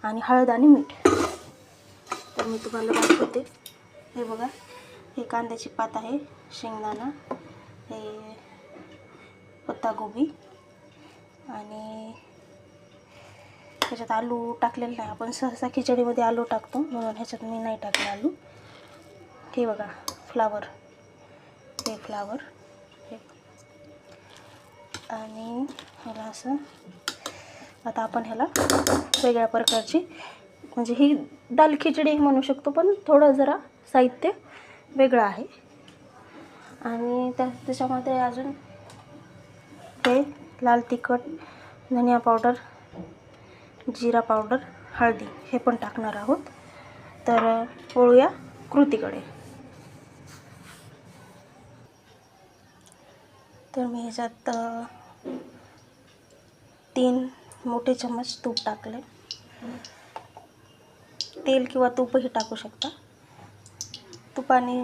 आणि हळद आणि मीठ. तर मी तुम्हाला दाखवते. हे बघा, हे कांद्याची पात आहे, शेंगदाणा, हे पत्तागोबी आणि ह्याच्यात आलू टाकलेलं नाही. आपण सहसा खिचडीमध्ये आलू टाकतो, म्हणून ह्याच्यात मी नाही टाकले आलू. हे बघा फ्लावर, हे फ्लावर हे. आणि ह्याला असं आता आपण ह्याला वेगळ्या प्रकारची, म्हणजे ही दाल खिचडी म्हणू शकतो, पण थोडं जरा साहित्य वेगळं आहे. आणि त्याच्यामध्ये अजून हे लाल तिखट, धनिया पावडर, जिरा पावडर, हळदी हे पण टाकणार आहोत. तर वळूया कृतीकडे. तर मी ह्याच्यात 3 मोठे चम्मच तूप टाकले. तेल किंवा तूपही टाकू शकता. तुपाने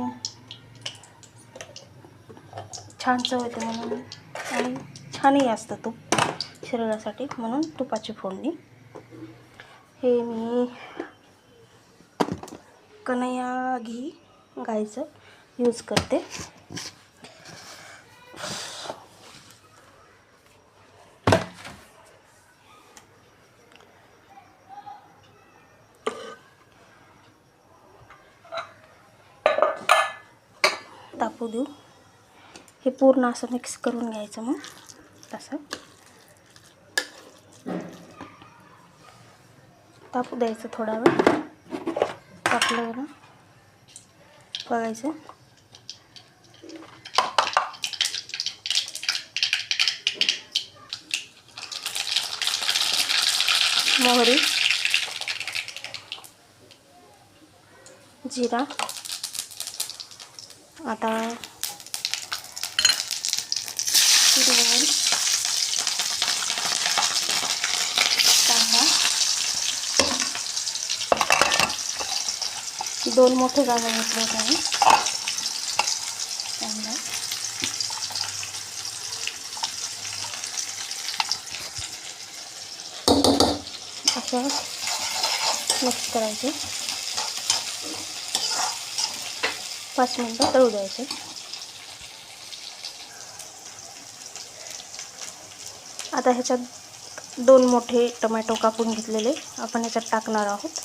छान चव येते म्हणून, आणि छानही असतं तूप शरीरासाठी, म्हणून तुपाची फोडणी. हे मी कन्हैया घी गाईचं यूज करते. तापू देऊ. हे पूर्ण असं मिक्स करून घ्यायचं. मग तसं तापू द्यायचं थोडा वेळ. तापलं ना, बघायचं. मोहरी, जिरा, आता हिरवं कांदा, 2 मोठे कांदे घेतले होते. कांदा असं मिक्स करायचे. 5 मिनटं तळू द्यायचे. आता ह्याच्यात 2 मोठे टोमॅटो कापून घेतलेले आपण ह्याच्यात टाकणार आहोत.